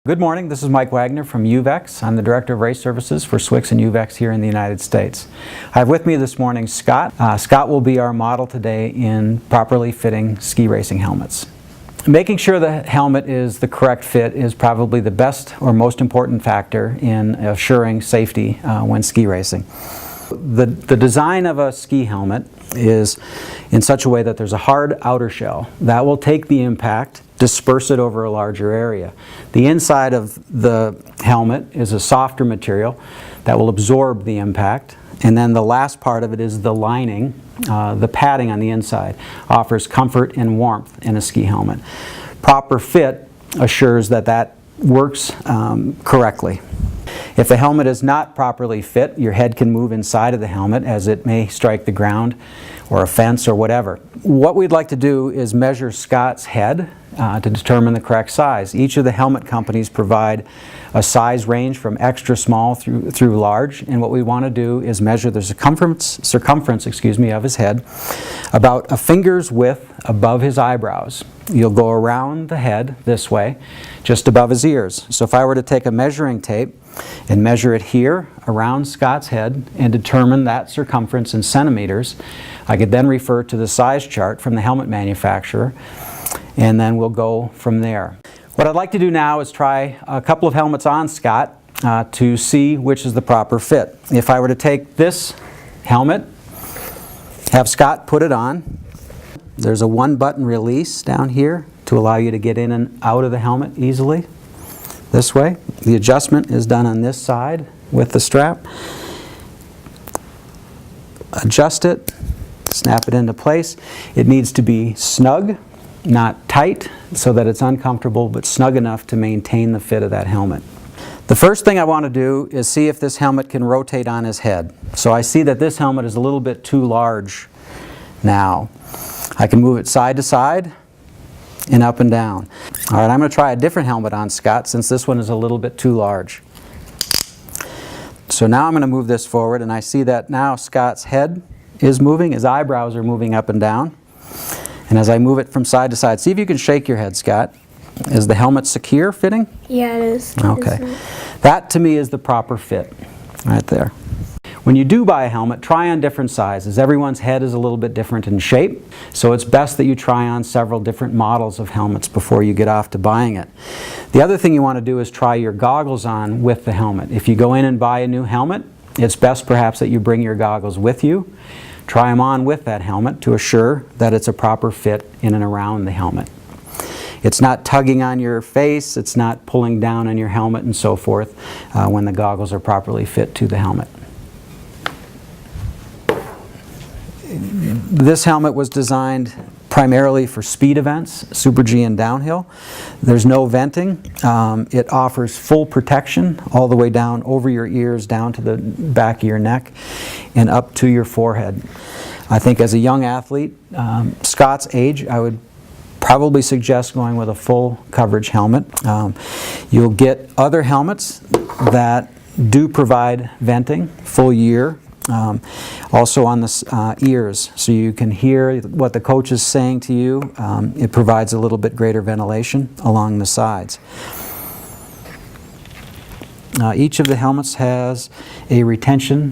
Good morning, this is Mike Wagner from UVEX. I'm the Director of Race Services for SWIX and UVEX here in the United States. I have with me this morning Scott. Scott will be our model today in properly fitting ski racing helmets. Making sure the helmet is the correct fit is probably the best or most important factor in assuring safety when ski racing. The design of a ski helmet is in such a way that there's a hard outer shell that will take the impact, disperse it over a larger area. The inside of the helmet is a softer material that will absorb the impact, and then the last part of it is the lining, the padding on the inside, offers comfort and warmth in a ski helmet. Proper fit assures that that works correctly. If the helmet is not properly fit, your head can move inside of the helmet as it may strike the ground or a fence or whatever. What we'd like to do is measure Scott's head to determine the correct size. Each of the helmet companies provide a size range from extra small through large, and what we want to do is measure the circumference of his head about a finger's width above his eyebrows. You'll go around the head this way, just above his ears. So if I were to take a measuring tape and measure it here around Scott's head and determine that circumference in centimeters, I could then refer to the size chart from the helmet manufacturer, and then we'll go from there. What I'd like to do now is try a couple of helmets on Scott to see which is the proper fit. If I were to take this helmet, have Scott put it on, there's a one-button release down here to allow you to get in and out of the helmet easily. This way. The adjustment is done on this side with the strap. Adjust it, snap it into place. It needs to be snug, not tight, so that it's uncomfortable, but snug enough to maintain the fit of that helmet. The first thing I want to do is see if this helmet can rotate on his head. So I see that this helmet is a little bit too large now. I can move it side to side and up and down. All right, I'm going to try a different helmet on Scott since this one is a little bit too large. So now I'm going to move this forward, and I see that now Scott's head is moving, his eyebrows are moving up and down. And as I move it from side to side, see if you can shake your head, Scott. Is the helmet secure fitting? Yeah, it is. Okay. That to me is the proper fit, right there. When you do buy a helmet, try on different sizes. Everyone's head is a little bit different in shape, so it's best that you try on several different models of helmets before you get off to buying it. The other thing you want to do is try your goggles on with the helmet. If you go in and buy a new helmet, it's best perhaps that you bring your goggles with you. Try them on with that helmet to assure that it's a proper fit in and around the helmet. It's not tugging on your face, it's not pulling down on your helmet and so forth when the goggles are properly fit to the helmet. This helmet was designed primarily for speed events, Super G and downhill. There's no venting. It offers full protection all the way down over your ears, down to the back of your neck, and up to your forehead. I think as a young athlete, Scott's age, I would probably suggest going with a full coverage helmet. You'll get other helmets that do provide venting, full year. Also on the ears, so you can hear what the coach is saying to you. It provides a little bit greater ventilation along the sides. Each of the helmets has a retention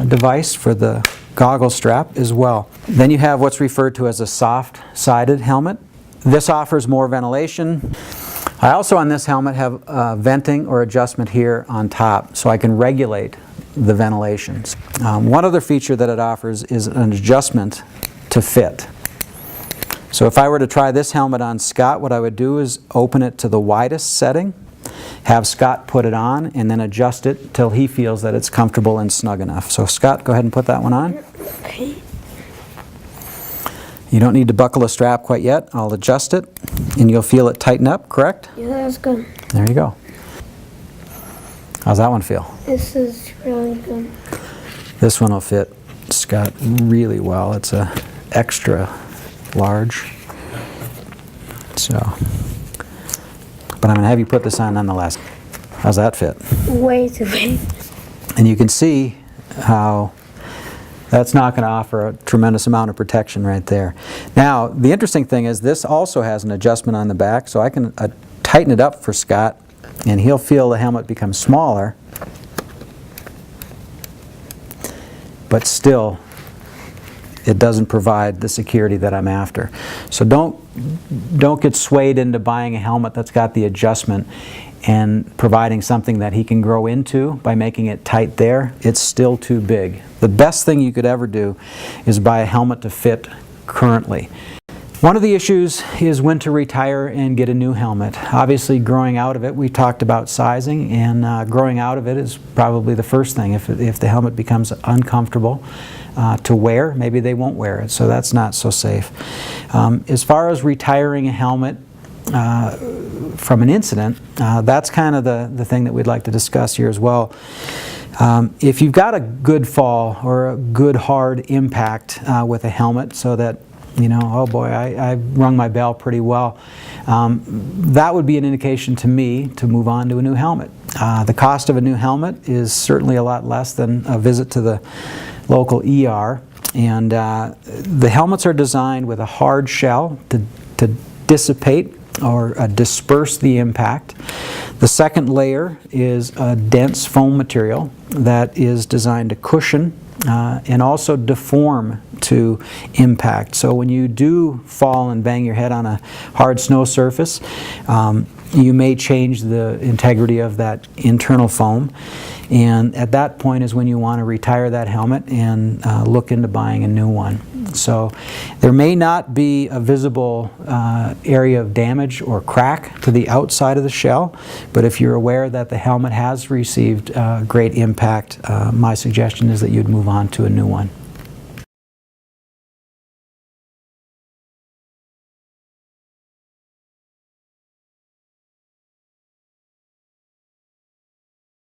device for the goggle strap as well. Then you have what's referred to as a soft-sided helmet. This offers more ventilation. I also on this helmet have venting or adjustment here on top, so I can regulate the ventilations. One other feature that it offers is an adjustment to fit. So if I were to try this helmet on Scott, what I would do is open it to the widest setting, have Scott put it on, and then adjust it till he feels that it's comfortable and snug enough. So Scott, go ahead and put that one on. Okay. You don't need to buckle a strap quite yet. I'll adjust it, and you'll feel it tighten up, correct? Yeah, that's good. There you go. How's that one feel? This is really good. This one will fit Scott really well. It's a extra large. So, but I'm going to have you put this on nonetheless. How's that fit? Way too big. And you can see how that's not going to offer a tremendous amount of protection right there. Now, the interesting thing is this also has an adjustment on the back, so I can tighten it up for Scott and he'll feel the helmet become smaller, but still it doesn't provide the security that I'm after. So don't get swayed into buying a helmet that's got the adjustment and providing something that he can grow into by making it tight there. It's still too big. The best thing you could ever do is buy a helmet to fit currently. One of the issues is when to retire and get a new helmet. Obviously, growing out of it, we talked about sizing, and growing out of it is probably the first thing. If the helmet becomes uncomfortable to wear, maybe they won't wear it, so that's not so safe. As far as retiring a helmet from an incident, that's kind of the thing that we'd like to discuss here as well. If you've got a good fall or a good hard impact with a helmet, so that you know, oh boy, I rung my bell pretty well, that would be an indication to me to move on to a new helmet. The cost of a new helmet is certainly a lot less than a visit to the local ER, and the helmets are designed with a hard shell to dissipate or disperse the impact. The second layer is a dense foam material that is designed to cushion and also deform to impact. So when you do fall and bang your head on a hard snow surface, you may change the integrity of that internal foam, and at that point is when you want to retire that helmet and look into buying a new one. So there may not be a visible area of damage or crack to the outside of the shell, but if you're aware that the helmet has received great impact, my suggestion is that you'd move on to a new one.